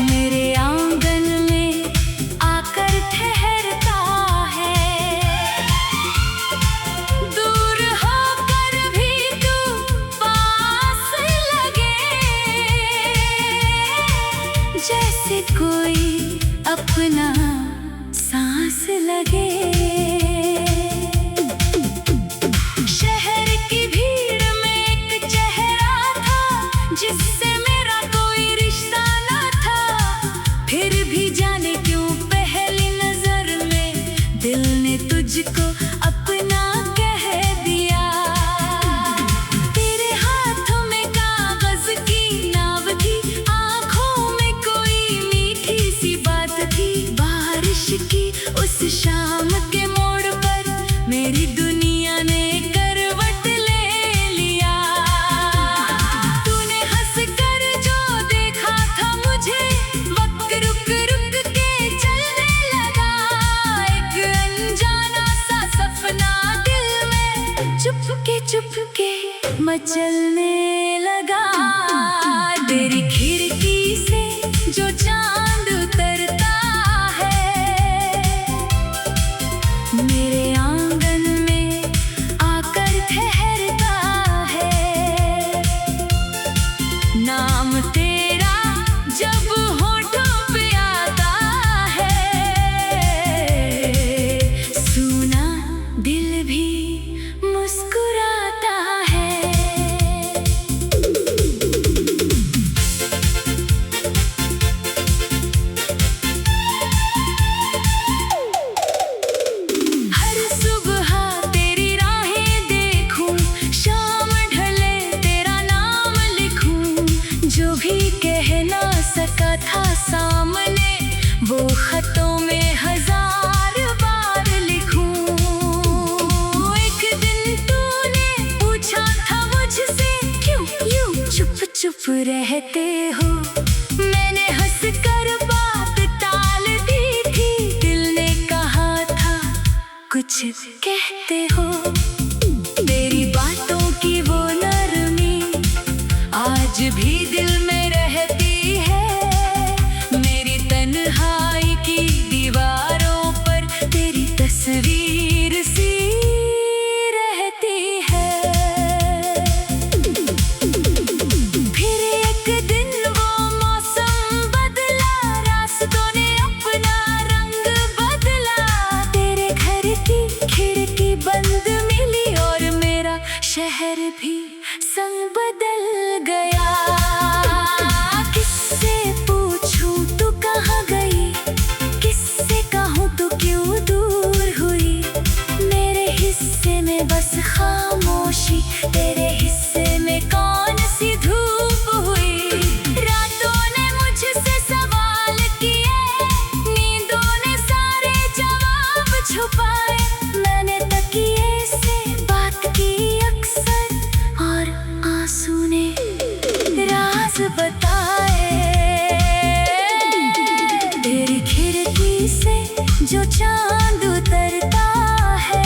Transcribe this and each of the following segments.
मेरे आंगन में आकर ठहरता है। दूर होकर भी तू पास लगे, जैसे कोई अपना सांस लगे। शहर की भीड़ में एक चेहरा था, जिससे मेरा कोई रिश्ता न था। फिर भी जाने क्यों पहली नजर में दिल ने तुझको अपना कह दिया। तेरे हाथों में कागज की नाव थी, आंखों में कोई मीठी सी बात थी। बारिश की उस शाम के मोड़ पर मेरी दुनिया ने करवट ले लिया। तूने हंस कर जो देखा था मुझे, वक्त रुक रुक के चलने लगा। एक अनजाना सा सपना दिल में चुपके मचलने लगा। तेरी खिड़की से जो चांद उतरता है, मेरे आंगन में आकर ठहरता है। नाम तेरा जब होठों पे आता है, सुना दिल भी मुस्कुराता है। हर सुबह तेरी राहें देखूं, शाम ढले तेरा नाम लिखूं। जो भी कह ना सका था सामने, वो खतों में हजार बार लिखूं। एक दिन तूने पूछा था मुझसे, क्यों यूं चुप रहते हो। मैंने हंस कर बात टाल दी थी, दिल ने कहा था कुछ कहते हो। तेरी बातों की वो नरमी आज भी दिल में रहती है। मेरी तन्हाई की दीवारों पर तेरी तस्वीर सी रहती है। फिर एक दिन वो मौसम बदला, रास्तों ने अपना रंग बदला। तेरे घर की खिड़की बंद मिली और मेरा शहर भी संग बदल गया। किससे पूछूं तू कहाँ गई, किससे कहूँ तू क्यों दूर हुई। मेरे हिस्से में बस खामोशी, तेरे हिस्से में कौन सी धूप हुई। रातों ने मुझसे सवाल किए, नींदों ने सारे जवाब छुपाए। मैंने तकिए से बात की अक्सर, और आंसू ने राज बताए। तेरी खिड़की से जो चांद उतरता है,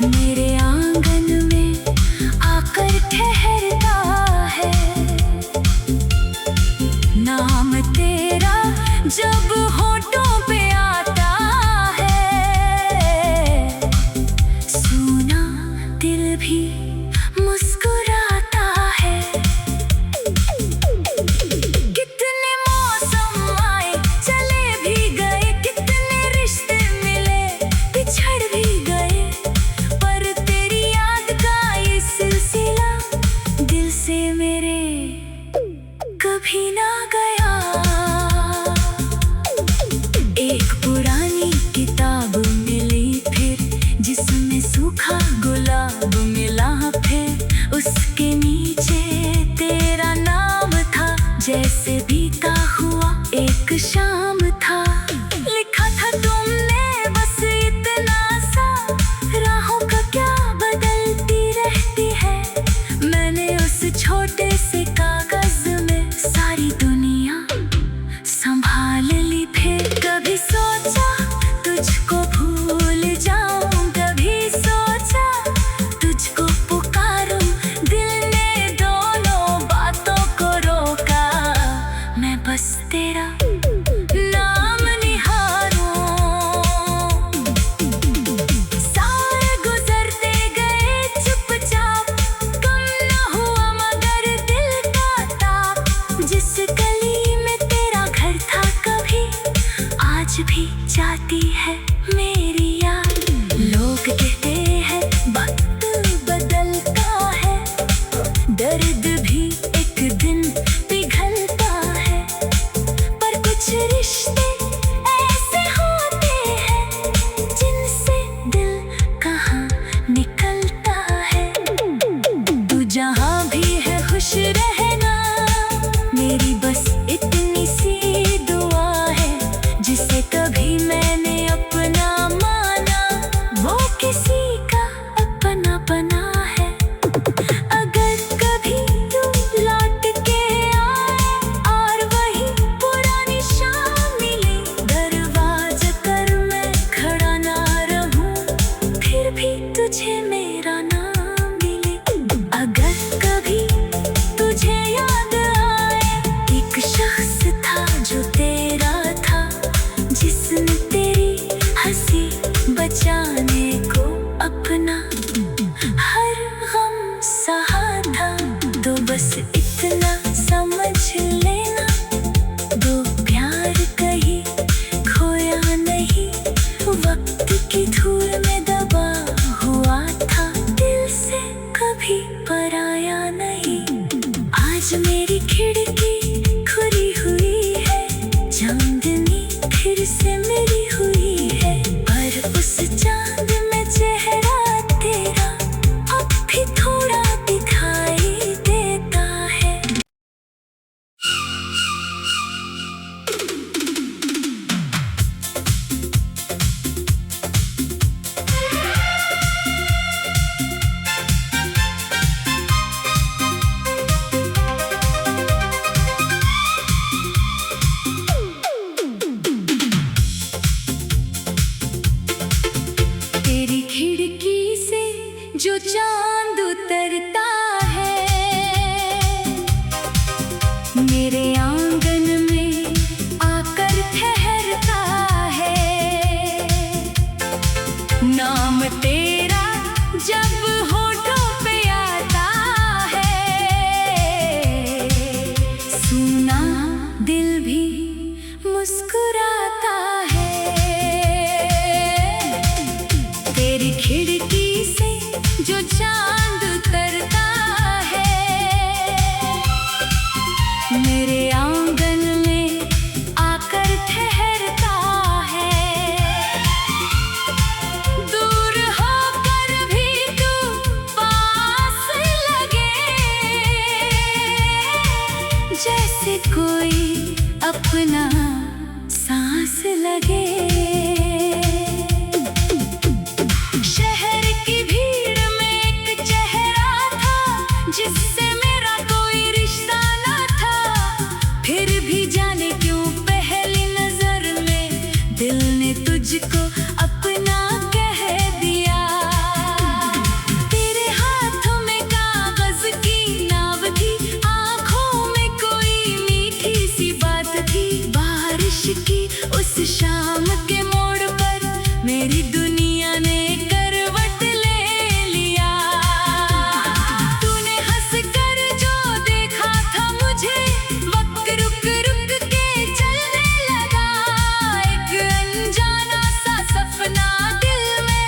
मेरे आंगन में आकर ठहरता है। नाम तेरा जब होठों पे आता है, सुना दिल भी मुस्कुराता है। कितने मौसम आए चले भी गए, कितने रिश्ते मिले बिछड़ भी गए, पर तेरी याद का ये सिलसिला दिल से मेरे कभी ना गया। एक पुरानी किताब मिली फिर, जिसमें सूखा गुलाब मिला। फिर उसके नीचे तेरा नाम था, जैसे बीता हुआ एक शाम था। लिखा था तुमने बस इतना सा, राहों का क्या बदलती रहती है। मैंने उस छोटे से कागज में सारी दुनिया संभाल ली। फिर कभी सोचा तुझको भूल जाऊं, कभी सोचा तुझको पुकारूं। दिल ने दोनों बातों को रोका, खिड़की खुली हुई है, चांदनी फिर से मिली हुई है, पर उस चांद में चेहरा तेरा अब भी थोड़ा दिखाई देता है। तेरी खिड़की से जो चांद उतरता है, मेरे आंगन में आकर ठहरता है। नाम तेरा जब होठों पे आता है, सुना दिल भी मुस्कुराता है। तेरी खिड़की से जो चांद उतरता है, मेरे आंगन में आकर ठहरता है। दूर होकर भी तू पास लगे, जैसे कोई अपना सांस लगे। शहर की भीड़ में एक चेहरा था, जिससे मेरा कोई रिश्ता न था। फिर भी जाने क्यों पहली नजर में दिल ने तुझको अपना कह दिया। तेरे हाथों में कागज की नाव थी, आंखों में कोई मीठी सी बात थी। बारिश की उस शाम के मोड़ पर मेरी दुनिया ने करवट ले लिया। तूने हंस कर जो देखा था मुझे, वक्त रुक रुक के चलने लगा। एक अनजाना सा सपना दिल में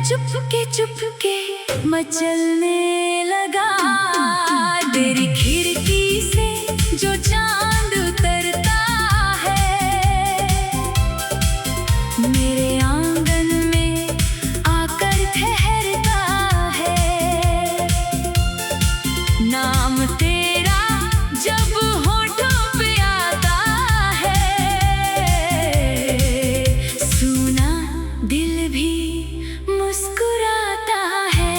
चुपके मचलने लगा। तेरी खिड़की से जो चांद उतरता है, मेरे आंगन में आकर ठहरता है। नाम तेरा जब होठों पे आता है, सुना दिल भी मुस्कुराता है।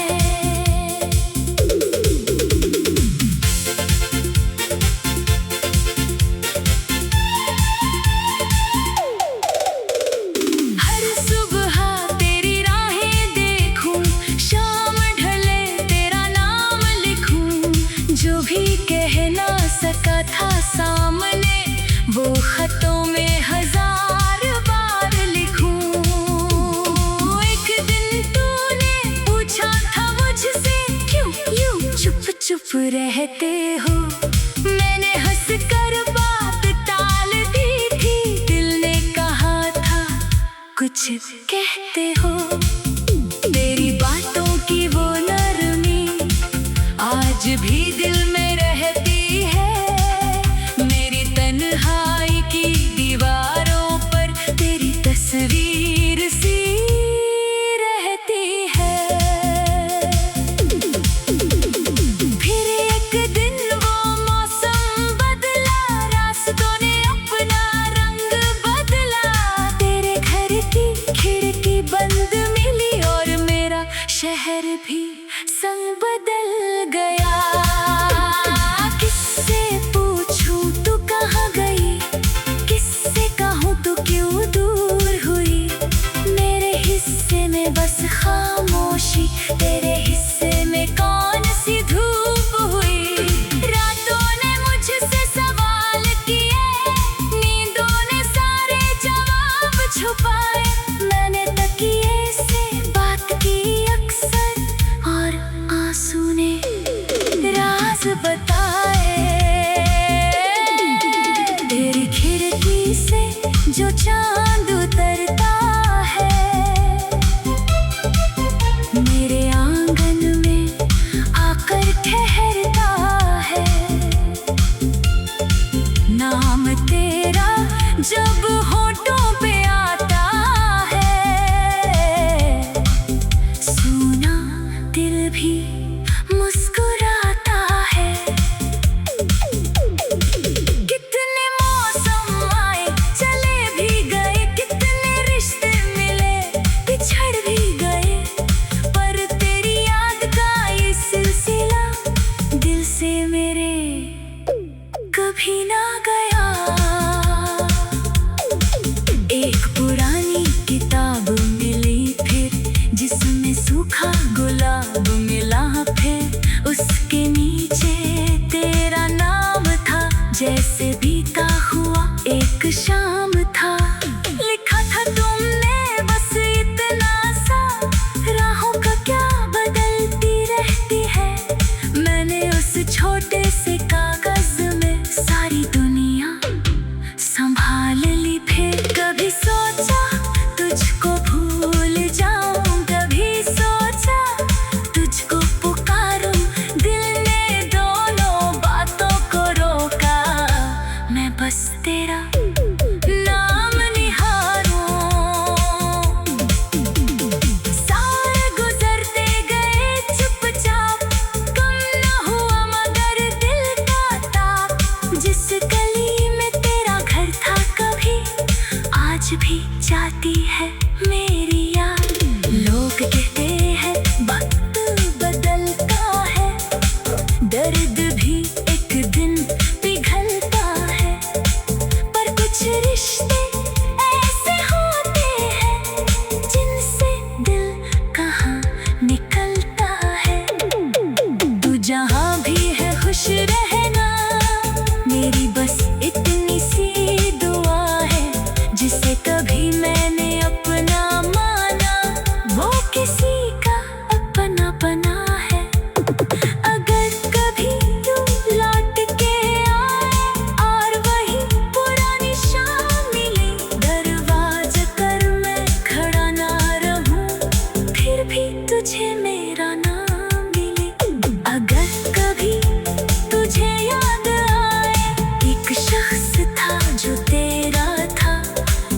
जब होठों पे आता है, सुना दिल भी मुस्कुराता है। कितने मौसम आए चले भी गए, कितने रिश्ते मिले बिछड़ भी गए, पर तेरी याद का ये सिलसिला दिल से मेरे कभी ना गया। एक पुरानी किताब मिली फिर, जिसमें सूखा गुलाब मिला फिर, उसके नीचे तेरा नाम था, जैसे बीता हुआ एक शाम था। लिखा था तुमने बस इतना सा, राहों का क्या बदलती रहती है। मैंने उस छोटे से कागज में सारी दुनिया संभाल ली फिर। कभी सोचा तुझको भूल जाऊं, कभी सोचा तुझको पुकारूं, दिल ने दोनों बातों को रोका, मैं बस तेरा नाम निहारूं। साल गुजरते गए चुपचाप, कम न हुआ मगर दिल का ताप। जिस गली में तेरा घर था कभी, आज भी जाती है मेरी याद। लोग कहते हैं वक्त बदलता है, दर्द भी एक दिन पिघलता है, पर कुछ रिश्ते ऐसे होते हैं जिनसे दिल कहाँ निकलता है। तू जहाँ भी है खुश रहना, मेरी बस इतनी सी दुआ है। जिसे कभी मैंने अपना माना, वो किसी का अपना बना है। अगर कभी तू लौट के आए और वही पुरानी शाम मिले, दरवाजा कर मैं खड़ा ना रहूं, फिर भी तुझे मेरा नाम मिले। अगर कभी तुझे याद आए, एक शख्स था जो तेरा था,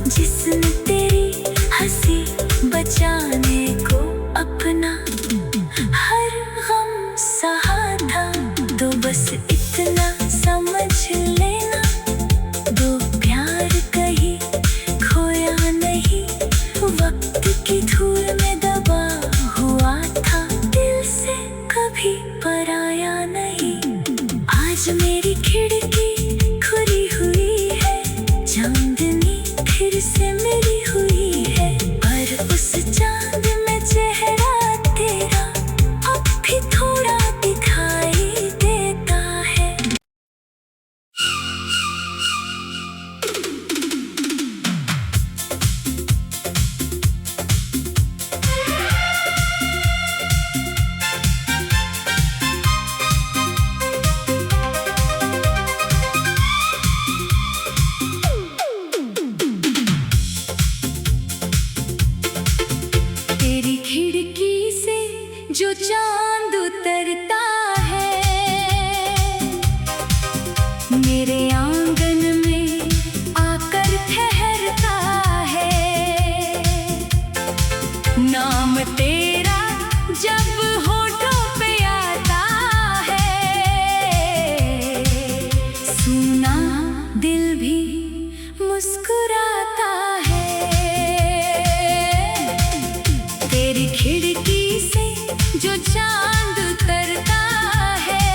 जिसने तेरी हंसी बचाने को अपना हर गम सहा था। तो बस इतना समझ लेना, दो प्यार कहीं खोया नहीं, वक्त की धूल में दबा हुआ था, दिल से कभी पराया नहीं। आज मेरी खिड़की खुली हुई है, चांदनी फिर से मिली हुई है, पर उस चांद में चेहरा तेरा अब भी थोड़ा दिखाई देता है। तेरी खिड़की से जो चांद उतरता है, मेरे आंगन में आकर ठहरता है। नाम तेरा जब होठों पे आता है, सुना दिल भी मुस्कुराता है। तेरी खिड़की से जो चांद उतरता है,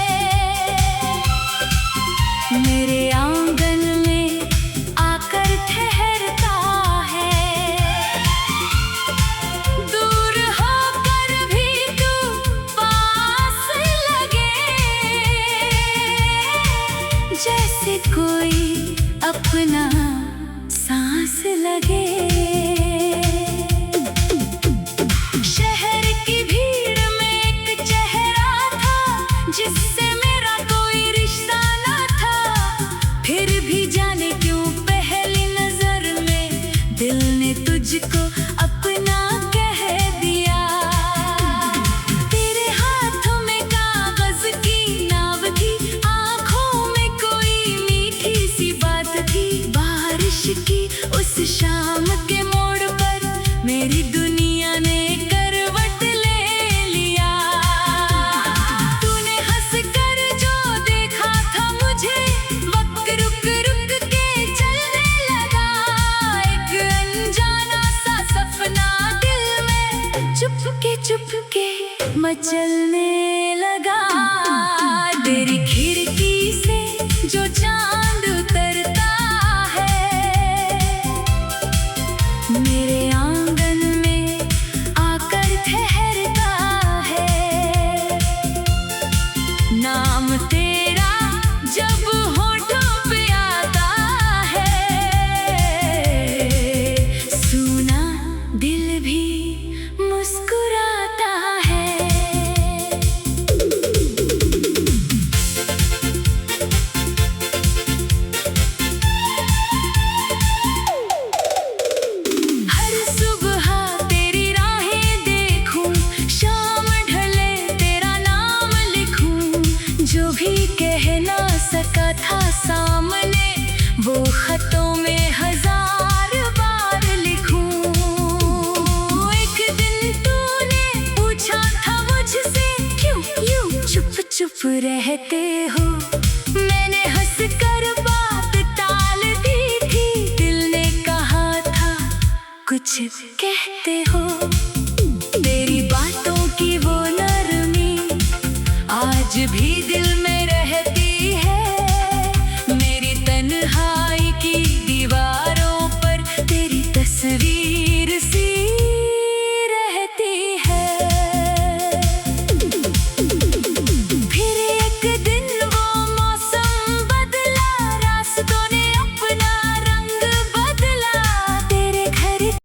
मेरे आंगन में आकर ठहरता है। दूर होकर भी तू पास लगे, जैसे कोई अपना सांस लगे। शहर की भीड़ में एक चेहरा था, जिससे मेरा कोई रिश्ता न था, फिर भी जाने क्यों पहली नजर में दिल ने तुझको अपना कह दिया। तेरे हाथों में कागज की नाव थी, आंखों में कोई मीठी सी बात थी, बारिश मचलने लगा। तेरी खिड़की से जो चांद उतरता है, मेरे आंगन में आकर ठहरता है। नाम तेरा जब होठों पे आता है, सुना दिल भी मुस्कुराता है। हर सुबह तेरी राहें देखूं, शाम ढले तेरा नाम लिखूं। जो भी कह ना सका था सामने, वो खतों में हजार बार लिखूं। एक दिन तूने पूछा था मुझसे, क्यों यूं चुप चुप रहते हो। मैंने हंस कर बात टाल दी थी, दिल ने कहा था कुछ कहते हो। तेरी बातों की वो नरमी आज भी